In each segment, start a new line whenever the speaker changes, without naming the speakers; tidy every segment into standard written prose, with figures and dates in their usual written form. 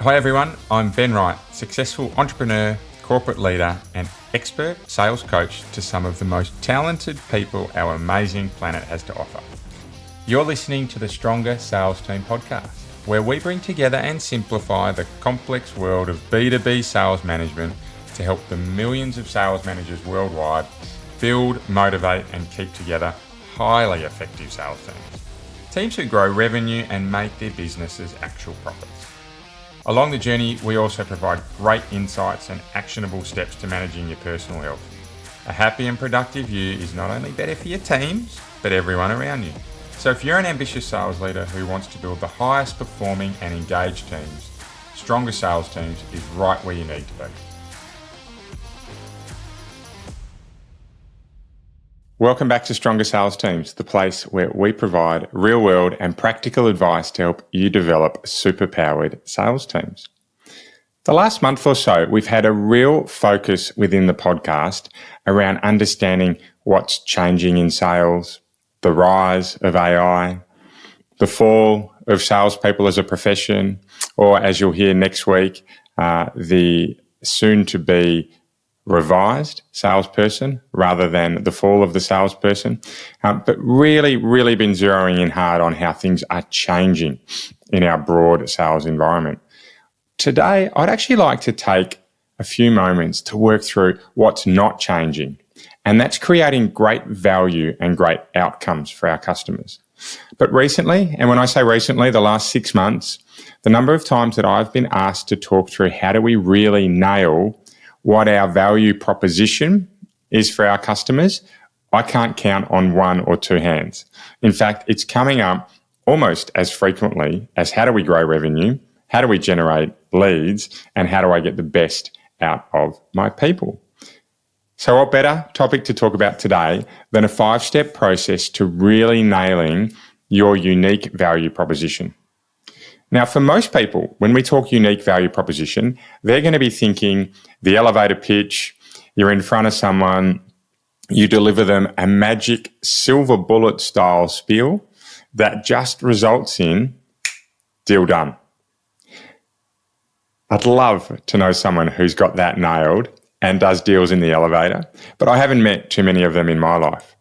Hi everyone, I'm Ben Wright, successful entrepreneur, corporate leader and expert sales coach to some of the most talented people our amazing planet has to offer. You're listening to the Stronger Sales Team podcast, where we bring together and simplify the complex world of B2B sales management to help the millions of sales managers worldwide build, motivate and keep together highly effective sales teams. Teams who grow revenue and make their businesses actual profits. Along the journey, we also provide great insights and actionable steps to managing your personal health. A happy and productive you is not only better for your teams, but everyone around you. So if you're an ambitious sales leader who wants to build the highest performing and engaged teams, Stronger Sales Teams is right where you need to be. Welcome back to Stronger Sales Teams, the place where we provide real-world and practical advice to help you develop superpowered sales teams. The last month or so, we've had a real focus within the podcast around understanding what's changing in sales, the rise of AI, the fall of salespeople as a profession, or as you'll hear next week, the soon-to-be revised salesperson rather than the fall of the salesperson, but really been zeroing in hard on how things are changing in our broad sales environment. Today, I'd actually like to take a few moments to work through what's not changing, and that's creating great value and great outcomes for our customers. But recently, and when I say recently, the last 6 months, the number of times that I've been asked to talk through how do we really nail what our value proposition is for our customers, I can't count on one or two hands. In fact, it's coming up almost as frequently as how do we grow revenue, how do we generate leads, and how do I get the best out of my people. So what better topic to talk about today than a 5-step process to really nailing your unique value proposition. Now, for most people, when we talk unique value proposition, they're going to be thinking the elevator pitch, you're in front of someone, you deliver them a magic silver bullet style spiel that just results in deal done. I'd love to know someone who's got that nailed and does deals in the elevator, but I haven't met too many of them in my life.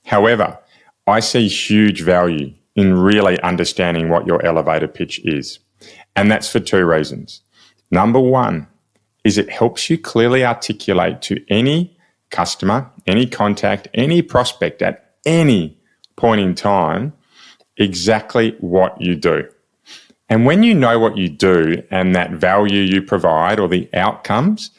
However, I see huge value in really understanding what your elevator pitch is. And that's for two reasons. Number one is it helps you clearly articulate to any customer, any contact, any prospect at any point in time exactly what you do. And when you know what you do and that value you provide or the outcomes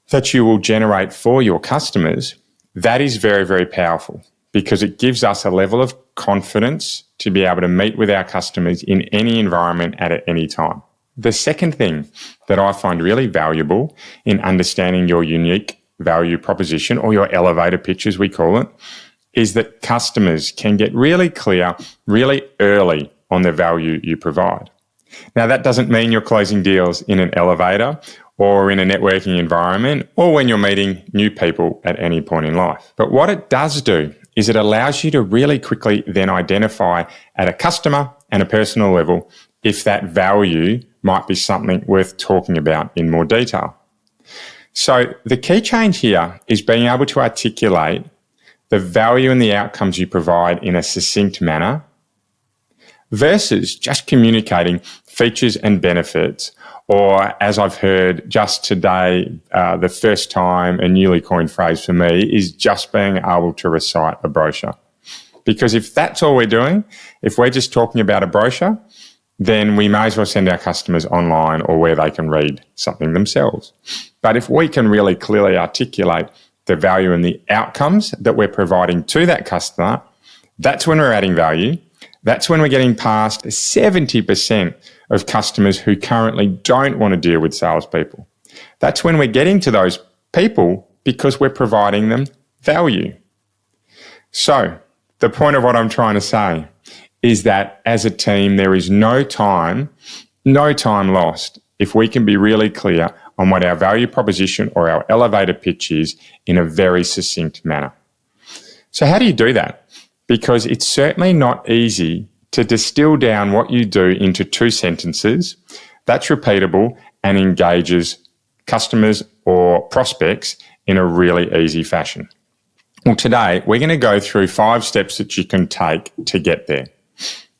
that you will generate for your customers, that is very powerful because it gives us a level of confidence to be able to meet with our customers in any environment at any time. The second thing that I find really valuable in understanding your unique value proposition or your elevator pitch, as we call it, is that customers can get really clear really early on the value you provide. Now, that doesn't mean you're closing deals in an elevator or in a networking environment or when you're meeting new people at any point in life. But what it does do is it allows you to really quickly then identify at a customer and a personal level if that value might be something worth talking about in more detail. So the key change here is being able to articulate the value and the outcomes you provide in a succinct manner versus just communicating features and benefits, or as I've heard just today, the first time a newly coined phrase for me is just being able to recite a brochure. Because if that's all we're doing, if we're just talking about a brochure, then we may as well send our customers online or where they can read something themselves. But if we can really clearly articulate the value and the outcomes that we're providing to that customer, that's when we're adding value. That's when we're getting past 70% of customers who currently don't want to deal with salespeople. That's when we're getting to those people because we're providing them value. So the point of what I'm trying to say is that as a team, there is no time lost if we can be really clear on what our value proposition or our elevator pitch is in a very succinct manner. So how do you do that? Because it's certainly not easy to distill down what you do into 2 sentences that's repeatable and engages customers or prospects in a really easy fashion. Well, today we're going to go through 5 steps that you can take to get there.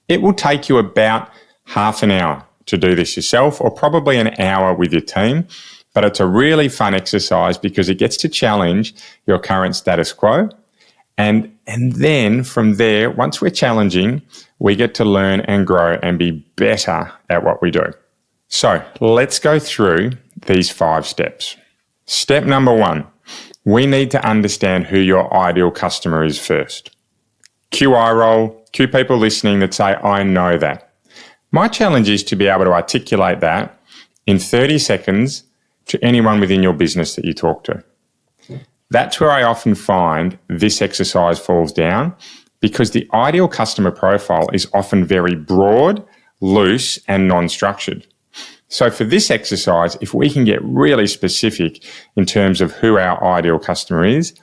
It will take you about half an hour to do this yourself, or probably an hour with your team, but it's a really fun exercise because it gets to challenge your current status quo. And then from there, once we're challenging, we get to learn and grow and be better at what we do. So let's go through these 5 steps. Step number 1, we need to understand who your ideal customer is first. Cue eye roll, cue people listening that say, I know that. My challenge is to be able to articulate that in 30 seconds to anyone within your business that you talk to. That's where I often find this exercise falls down, because the ideal customer profile is often very broad, loose, and non-structured. So for this exercise, if we can get really specific in terms of who our ideal customer is,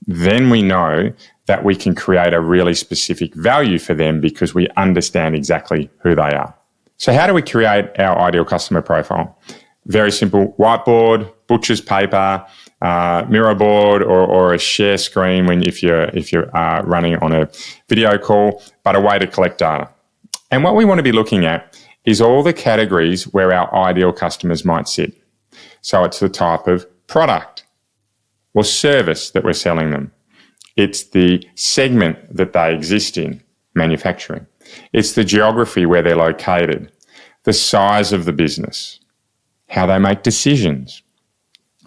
then we know that we can create a really specific value for them because we understand exactly who they are. So how do we create our ideal customer profile? Very simple: whiteboard, butcher's paper, mirror board, or a share screen if you're running on a video call, but a way to collect data. And what we want to be looking at is all the categories where our ideal customers might sit. So it's the type of product or service that we're selling them. It's the segment that they exist in, manufacturing. It's the geography where they're located, the size of the business, how they make decisions,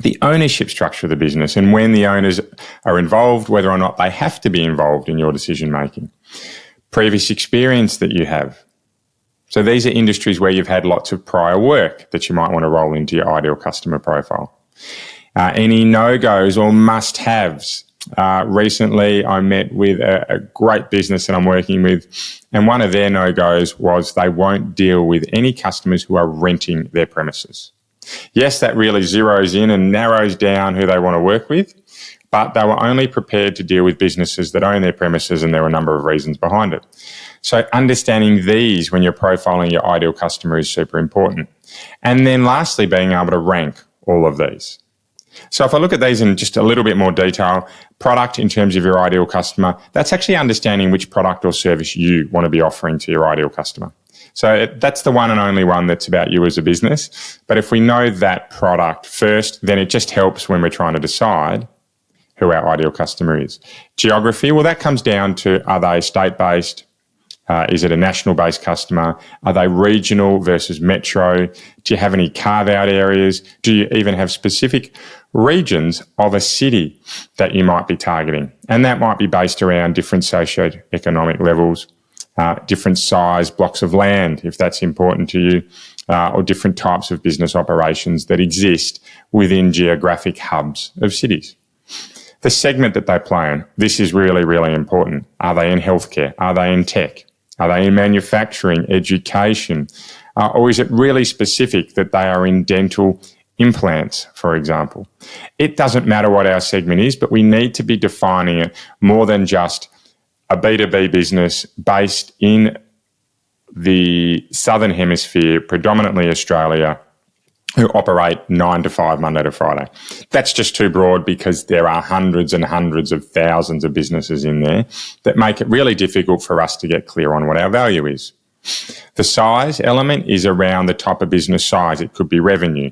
the ownership structure of the business, and when the owners are involved, whether or not they have to be involved in your decision making, previous experience that you have. So these are industries where you've had lots of prior work that you might want to roll into your ideal customer profile. Any no-goes or must-haves. Recently, I met with a great business that I'm working with, and one of their no-goes was they won't deal with any customers who are renting their premises. Yes, that really zeroes in and narrows down who they want to work with, but they were only prepared to deal with businesses that own their premises, and there were a number of reasons behind it. So understanding these when you're profiling your ideal customer is super important. And then lastly, being able to rank all of these. So if I look at these in just a little bit more detail, product in terms of your ideal customer, that's actually understanding which product or service you want to be offering to your ideal customer. So that's the one and only one that's about you as a business. But if we know that product first, then it just helps when we're trying to decide who our ideal customer is. Geography, well, that comes down to, are they state-based? Is it a national-based customer? Are they regional versus metro? Do you have any carve-out areas? Do you even have specific regions of a city that you might be targeting? And that might be based around different socio-economic levels, different size blocks of land, if that's important to you, or different types of business operations that exist within geographic hubs of cities. The segment that they play in, this is really, really important. Are they in healthcare? Are they in tech? Are they in manufacturing, education? Or is it really specific that they are in dental implants, for example? It doesn't matter what our segment is, but we need to be defining it more than just a B2B business based in the Southern Hemisphere, predominantly Australia, who operate 9 to 5, Monday to Friday. That's just too broad because there are hundreds and hundreds of thousands of businesses in there that make it really difficult for us to get clear on what our value is. The size element is around the type of business size. It could be revenue.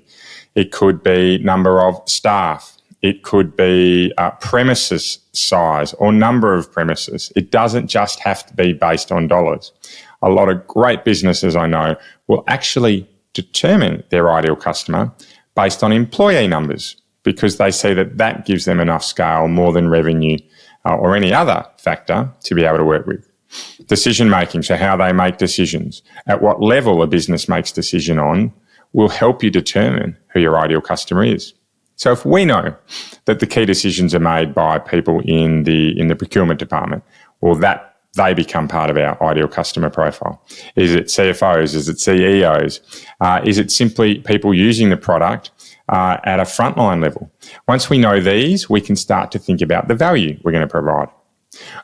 It could be number of staff. It could be premises size or number of premises. It doesn't just have to be based on dollars. A lot of great businesses I know will actually determine their ideal customer based on employee numbers because they see that gives them enough scale more than revenue or any other factor to be able to work with. Decision making, so how they make decisions, at what level a business makes decision on, will help you determine who your ideal customer is. So if we know that the key decisions are made by people in the procurement department, or that they become part of our ideal customer profile. Is it CFOs? Is it CEOs? Is it simply people using the product at a frontline level? Once we know these, we can start to think about the value we're going to provide.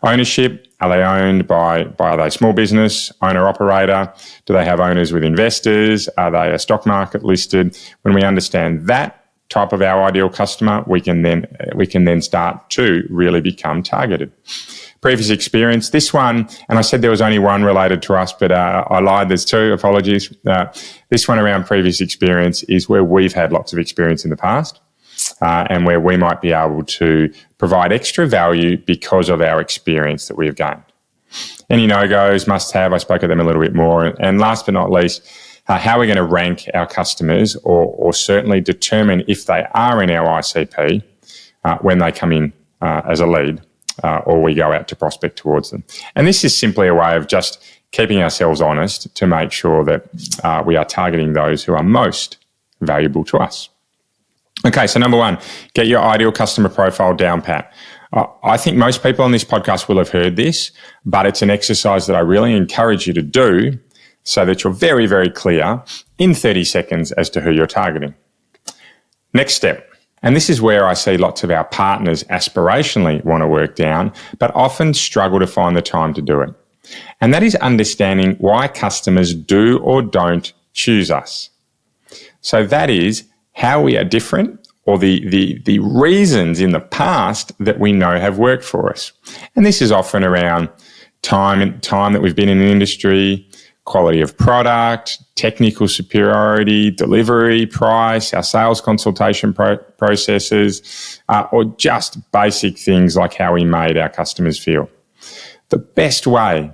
Ownership, are they owned by are they a small business, owner-operator? Do they have owners with investors? Are they a stock market listed? When we understand that type of our ideal customer, we can then start to really become targeted. Previous experience, this one, and I said there was only one related to us, but I lied, there's two, apologies. This one around previous experience is where we've had lots of experience in the past. And where we might be able to provide extra value because of our experience that we have gained. Any no-goes, must-have, I spoke of them a little bit more. And last but not least, how we're going to rank our customers or certainly determine if they are in our ICP when they come in as a lead or we go out to prospect towards them. And this is simply a way of just keeping ourselves honest to make sure that we are targeting those who are most valuable to us. Okay, so number one, get your ideal customer profile down pat. I think most people on this podcast will have heard this, but it's an exercise that I really encourage you to do so that you're very, very clear in 30 seconds as to who you're targeting. Next step, and this is where I see lots of our partners aspirationally want to work down, but often struggle to find the time to do it. And that is understanding why customers do or don't choose us. So that is how we are different, or the reasons in the past that we know have worked for us. And this is often around time that we've been in an industry, quality of product, technical superiority, delivery, price, our sales consultation processes, or just basic things like how we made our customers feel. The best way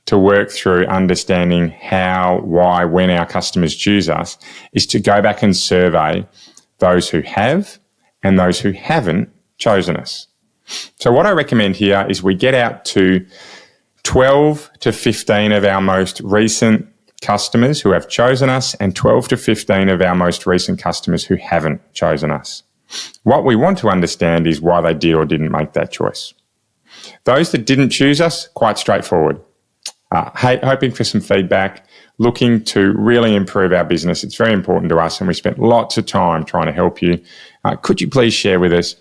to work through understanding how, why, when our customers choose us is to go back and survey those who have and those who haven't chosen us. So what I recommend here is we get out to 12 to 15 of our most recent customers who have chosen us and 12 to 15 of our most recent customers who haven't chosen us. What we want to understand is why they did or didn't make that choice. Those that didn't choose us, quite straightforward. Hoping for some feedback, looking to really improve our business. It's very important to us and we spent lots of time trying to help you. Could you please share with us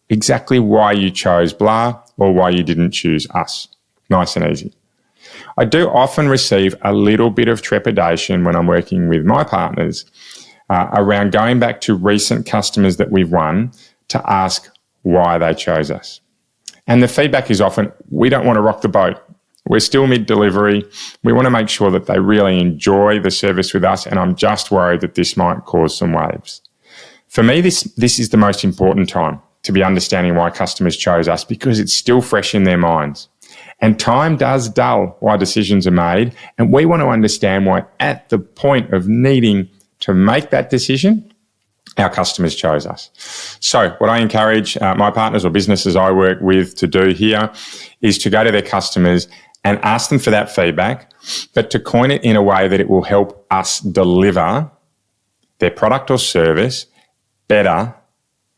exactly why you chose blah or why you didn't choose us? Nice and easy. I do often receive a little bit of trepidation when I'm working with my partners around going back to recent customers that we've won to ask why they chose us. And the feedback is often, we don't want to rock the boat. We're still mid-delivery. We want to make sure that they really enjoy the service with us, and I'm just worried that this might cause some waves. For me, this is the most important time to be understanding why customers chose us because it's still fresh in their minds. And time does dull why decisions are made, and we want to understand why at the point of needing to make that decision, our customers chose us. So what I encourage my partners or businesses I work with to do here is to go to their customers and ask them for that feedback, but to coin it in a way that it will help us deliver their product or service better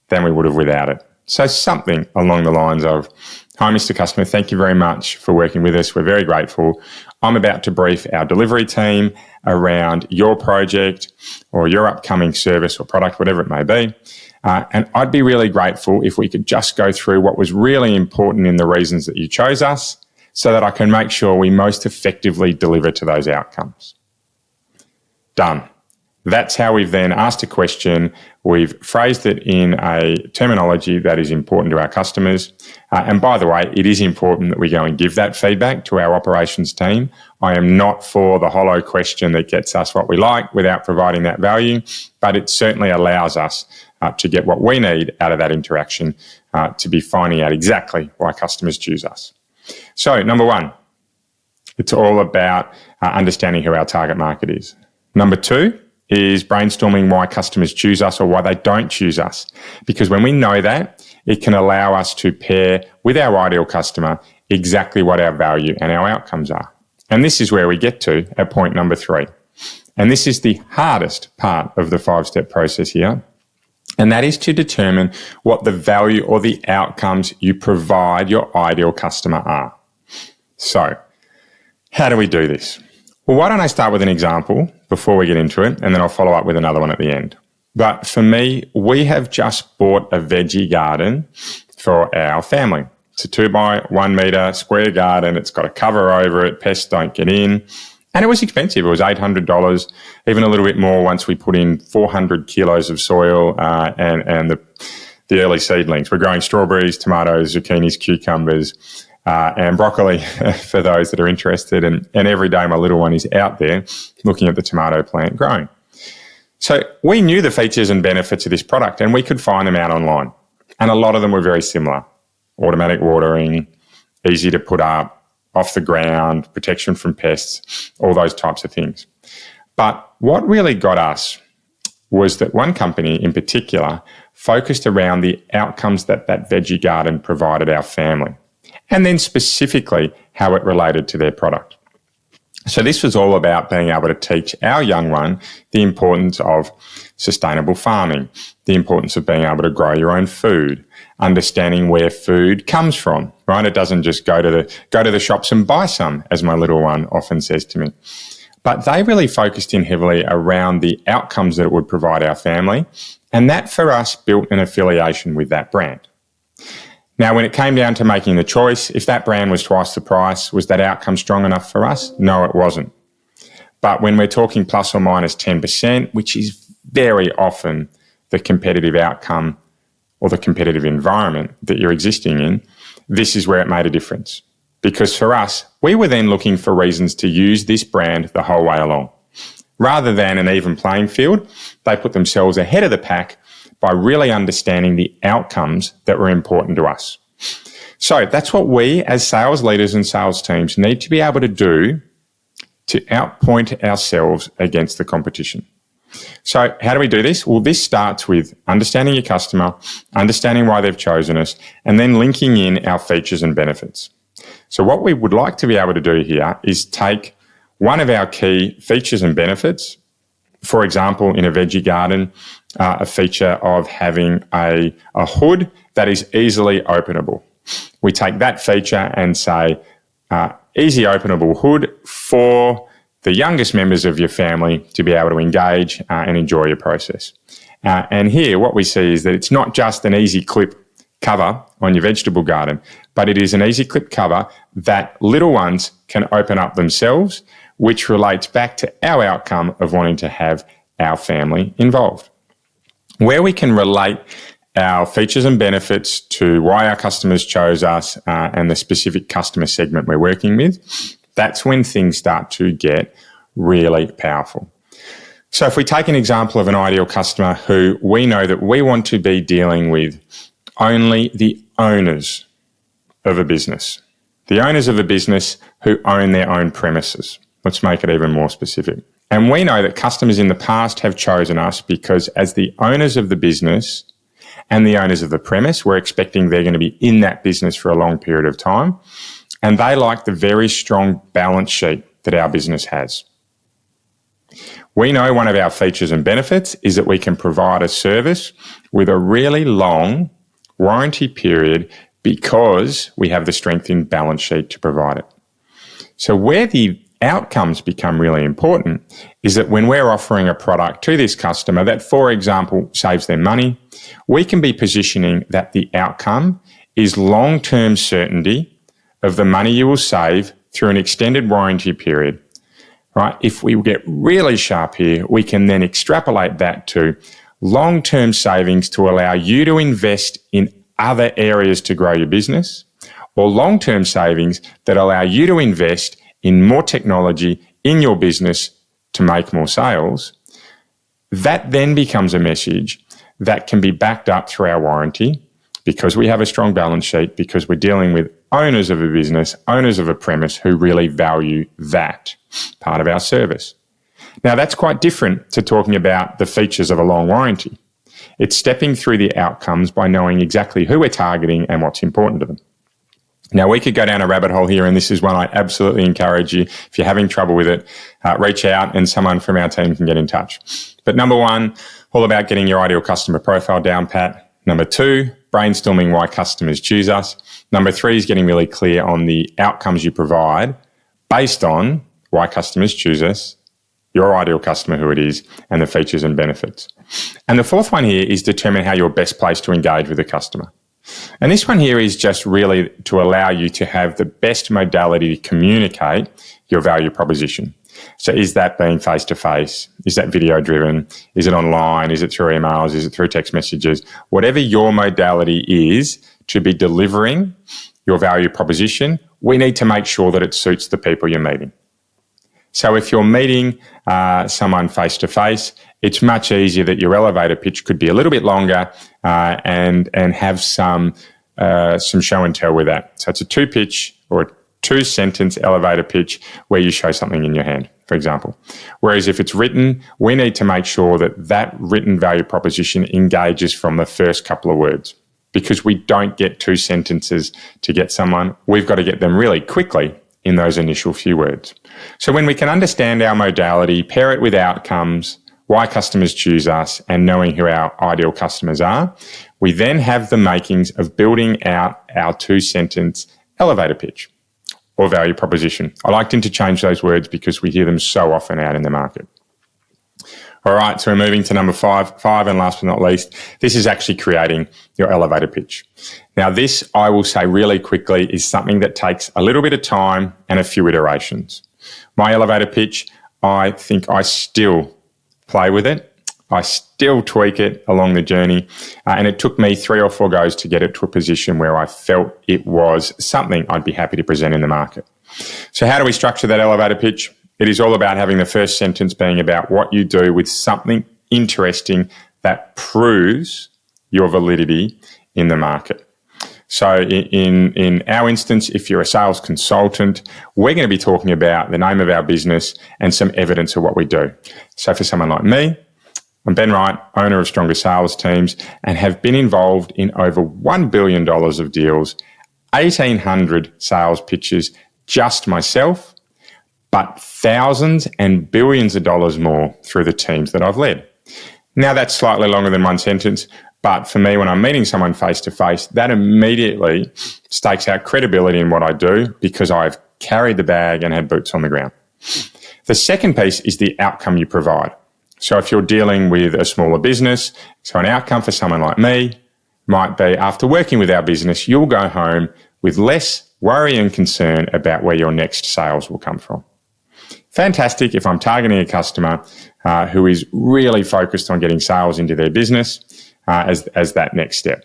than we would have without it. So something along the lines of, hi, Mr. Customer, thank you very much for working with us. We're very grateful. I'm about to brief our delivery team around your project or your upcoming service or product, whatever it may be. And I'd be really grateful if we could just go through what was really important in the reasons that you chose us, so that I can make sure we most effectively deliver to those outcomes. Done. That's how we've then asked a question. We've phrased it in a terminology that is important to our customers. And by the way, it is important that we go and give that feedback to our operations team. I am not for the hollow question that gets us what we like without providing that value, but it certainly allows us to get what we need out of that interaction to be finding out exactly why customers choose us. So, number one, it's all about understanding who our target market is. Number two is brainstorming why customers choose us or why they don't choose us. Because when we know that, it can allow us to pair with our ideal customer exactly what our value and our outcomes are. And this is where we get to at point number three. And this is the hardest part of the 5-step process here. And that is to determine what the value or the outcomes you provide your ideal customer are. So, how do we do this? Well, why don't I start with an example before we get into it, and then I'll follow up with another one at the end. But for me, we have just bought a veggie garden for our family. It's a 2 by 1 metre square garden. It's got a cover over it. Pests don't get in. And it was expensive. It was $800, even a little bit more once we put in 400 kilos of soil and the early seedlings. We're growing strawberries, tomatoes, zucchinis, cucumbers, and broccoli for those that are interested. And every day my little one is out there looking at the tomato plant growing. So we knew the features and benefits of this product, and we could find them out online. And a lot of them were very similar. Automatic watering, easy to put up, off the ground, protection from pests, all those types of things. But what really got us was that one company in particular focused around the outcomes that veggie garden provided our family, and then specifically how it related to their product. So this was all about being able to teach our young one the importance of sustainable farming, the importance of being able to grow your own food, understanding where food comes from, right? It doesn't just go to the shops and buy some, as my little one often says to me. But they really focused in heavily around the outcomes that it would provide our family, and that for us built an affiliation with that brand. Now, when it came down to making the choice, if that brand was twice the price, was that outcome strong enough for us? No, it wasn't. But when we're talking plus or minus 10%, which is very often the competitive outcome or the competitive environment that you're existing in, this is where it made a difference. Because for us, we were then looking for reasons to use this brand the whole way along. Rather than an even playing field, they put themselves ahead of the pack by really understanding the outcomes that were important to us. So that's what we as sales leaders and sales teams need to be able to do to outpoint ourselves against the competition. So how do we do this? Well, this starts with understanding your customer, understanding why they've chosen us, and then linking in our features and benefits. So what we would like to be able to do here is take one of our key features and benefits, for example, in a veggie garden, a feature of having a hood that is easily openable. We take that feature and say, easy openable hood for the youngest members of your family to be able to engage and enjoy your process. And here what we see is that it's not just an easy clip cover on your vegetable garden, but it is an easy clip cover that little ones can open up themselves, which relates back to our outcome of wanting to have our family involved. Where we can relate our features and benefits to why our customers chose us and the specific customer segment we're working with, that's when things start to get really powerful. So if we take an example of an ideal customer who we know that we want to be dealing with only the owners of a business, the owners of a business who own their own premises. Let's make it even more specific. And we know that customers in the past have chosen us because as the owners of the business and the owners of the premise, we're expecting they're going to be in that business for a long period of time. And they like the very strong balance sheet that our business has. We know one of our features and benefits is that we can provide a service with a really long warranty period because we have the strength in balance sheet to provide it. So where the outcomes become really important is that when we're offering a product to this customer that, for example, saves them money, we can be positioning that the outcome is long-term certainty of the money you will save through an extended warranty period, right? If we get really sharp here, we can then extrapolate that to long-term savings to allow you to invest in other areas to grow your business, or long-term savings that allow you to invest in more technology in your business to make more sales. That then becomes a message that can be backed up through our warranty because we have a strong balance sheet, because we're dealing with owners of a business, owners of a premise who really value that part of our service. Now, that's quite different to talking about the features of a long warranty. It's stepping through the outcomes by knowing exactly who we're targeting and what's important to them. Now, we could go down a rabbit hole here, and this is one I absolutely encourage you. If you're having trouble with it, reach out and someone from our team can get in touch. But number one, all about getting your ideal customer profile down pat. Number two, brainstorming why customers choose us. Number three is getting really clear on the outcomes you provide based on why customers choose us, your ideal customer, who it is, and the features and benefits. And the fourth one here is determine how you're best placed to engage with the customer. And this one here is just really to allow you to have the best modality to communicate your value proposition. So is that being face-to-face? Is that video-driven? Is it online? Is it through emails? Is it through text messages? Whatever your modality is to be delivering your value proposition, we need to make sure that it suits the people you're meeting. So if you're meeting someone face-to-face, it's much easier that your elevator pitch could be a little bit longer and have some show and tell with that. So it's a two-pitch or a two-sentence elevator pitch where you show something in your hand, for example. Whereas if it's written, we need to make sure that that written value proposition engages from the first couple of words, because we don't get two sentences to get someone. We've got to get them really quickly in those initial few words. So when we can understand our modality, pair it with outcomes, why customers choose us, and knowing who our ideal customers are, we then have the makings of building out our two-sentence elevator pitch or value proposition. I like to interchange those words because we hear them so often out in the market. All right, so we're moving to number five, and last but not least, this is actually creating your elevator pitch. Now, this, I will say really quickly, is something that takes a little bit of time and a few iterations. My elevator pitch, I think I still play with it. I still tweak it along the journey. And it took me 3 or 4 goes to get it to a position where I felt it was something I'd be happy to present in the market. So how do we structure that elevator pitch? It is all about having the first sentence being about what you do with something interesting that proves your validity in the market. So in our instance, if you're a sales consultant, we're going to be talking about the name of our business and some evidence of what we do. So for someone like me, I'm Ben Wright, owner of Stronger Sales Teams, and have been involved in over $1 billion of deals, 1,800 sales pitches, just myself, but thousands and billions of dollars more through the teams that I've led. Now, that's slightly longer than one sentence, but for me, when I'm meeting someone face-to-face, that immediately stakes out credibility in what I do because I've carried the bag and had boots on the ground. The second piece is the outcome you provide. So if you're dealing with a smaller business, so an outcome for someone like me might be, after working with our business, you'll go home with less worry and concern about where your next sales will come from. Fantastic if I'm targeting a customer who is really focused on getting sales into their business as that next step.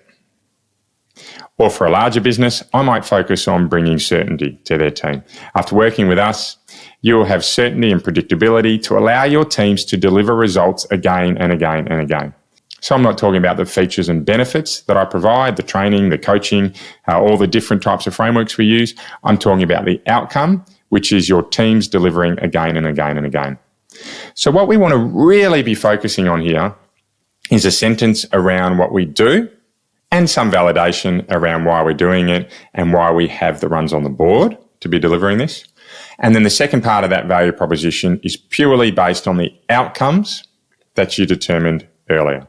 Or for a larger business, I might focus on bringing certainty to their team. After working with us, you will have certainty and predictability to allow your teams to deliver results again and again and again. So I'm not talking about the features and benefits that I provide, the training, the coaching, all the different types of frameworks we use. I'm talking about the outcome, which is your teams delivering again and again and again. So what we want to really be focusing on here is a sentence around what we do and some validation around why we're doing it and why we have the runs on the board to be delivering this. And then the second part of that value proposition is purely based on the outcomes that you determined earlier.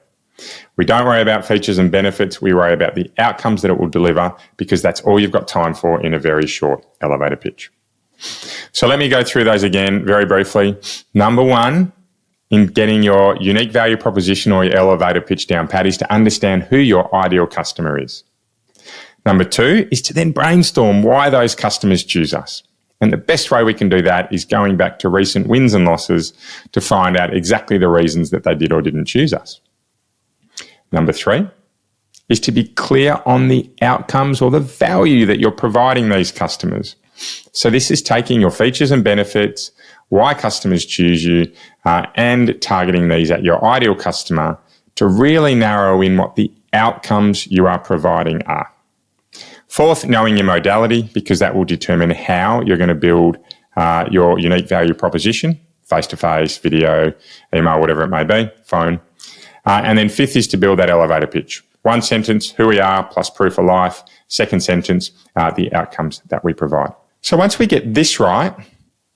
We don't worry about features and benefits. We worry about the outcomes that it will deliver because that's all you've got time for in a very short elevator pitch. So let me go through those again very briefly. Number one, in getting your unique value proposition or your elevator pitch down pat is to understand who your ideal customer is. Number two is to then brainstorm why those customers choose us. And the best way we can do that is going back to recent wins and losses to find out exactly the reasons that they did or didn't choose us. Number three is to be clear on the outcomes or the value that you're providing these customers. So this is taking your features and benefits, why customers choose you, and targeting these at your ideal customer to really narrow in what the outcomes you are providing are. Fourth, knowing your modality, because that will determine how you're going to build your unique value proposition, face-to-face, video, email, whatever it may be, phone. And then fifth is to build that elevator pitch. One sentence, who we are, plus proof of life. Second sentence, the outcomes that we provide. So once we get this right,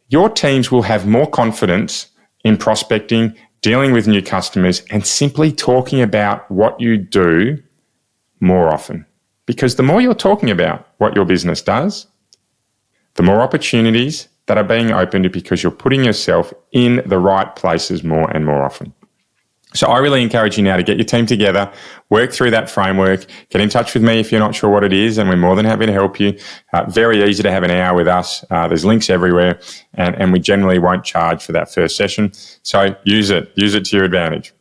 your teams will have more confidence in prospecting, dealing with new customers, and simply talking about what you do more often. Because the more you're talking about what your business does, the more opportunities that are being opened because you're putting yourself in the right places more and more often. So I really encourage you now to get your team together, work through that framework, get in touch with me if you're not sure what it is, and we're more than happy to help you. Very easy to have an hour with us. There's links everywhere, and we generally won't charge for that first session. So use it to your advantage.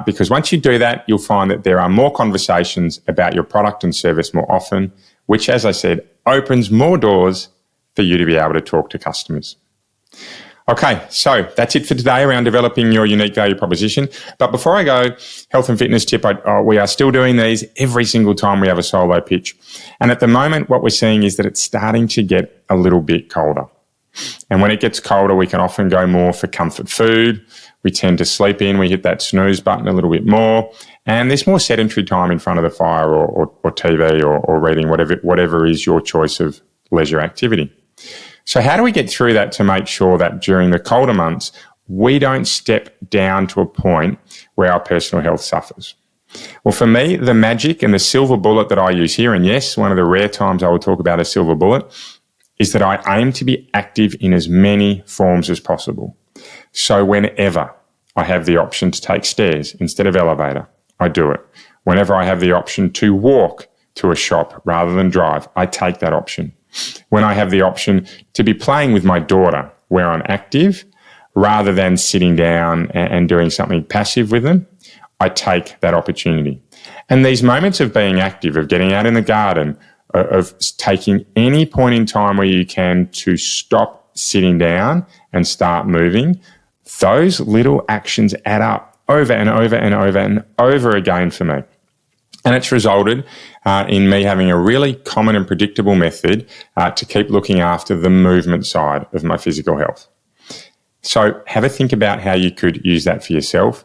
Because once you do that, you'll find that there are more conversations about your product and service more often, which, as I said, opens more doors for you to be able to talk to customers. Okay, so that's it for today around developing your unique value proposition. But before I go, health and fitness tip, we are still doing these every single time we have a solo pitch. And at the moment, what we're seeing is that it's starting to get a little bit colder. And when it gets colder, we can often go more for comfort food. We tend to sleep in. We hit that snooze button a little bit more. And there's more sedentary time in front of the fire or TV or reading, whatever is your choice of leisure activity. So how do we get through that to make sure that during the colder months, we don't step down to a point where our personal health suffers? Well, for me, the magic and the silver bullet that I use here, and yes, one of the rare times I will talk about a silver bullet, is that I aim to be active in as many forms as possible. So whenever I have the option to take stairs instead of elevator, I do it. Whenever I have the option to walk to a shop rather than drive, I take that option. When I have the option to be playing with my daughter where I'm active rather than sitting down and doing something passive with them, I take that opportunity. And these moments of being active, of getting out in the garden, of taking any point in time where you can to stop sitting down and start moving, those little actions add up over and over and over and over again for me. And it's resulted in me having a really common and predictable method to keep looking after the movement side of my physical health. So have a think about how you could use that for yourself.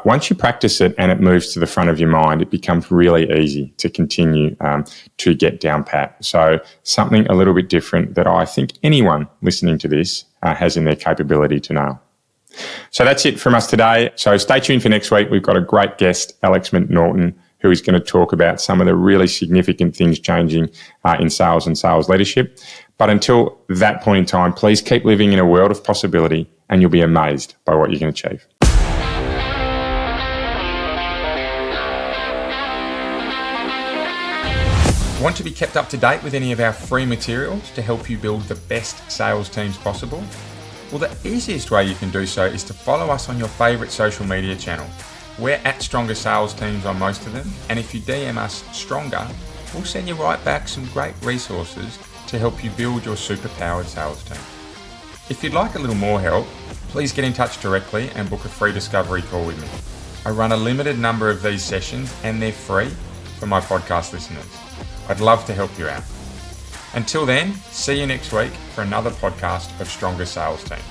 Once you practice it and it moves to the front of your mind, it becomes really easy to continue to get down pat. So something a little bit different that I think anyone listening to this has in their capability to know. So that's it from us today. So stay tuned for next week. We've got a great guest, Alex McNaughton, who is going to talk about some of the really significant things changing in sales and sales leadership. But until that point in time, please keep living in a world of possibility and you'll be amazed by what you can achieve. Want to be kept up to date with any of our free materials to help you build the best sales teams possible? Well, the easiest way you can do so is to follow us on your favourite social media channel. We're at Stronger Sales Teams on most of them, and if you DM us Stronger, we'll send you right back some great resources to help you build your superpowered sales team. If you'd like a little more help, please get in touch directly and book a free discovery call with me. I run a limited number of these sessions and they're free for my podcast listeners. I'd love to help you out. Until then, see you next week for another podcast of Stronger Sales Teams.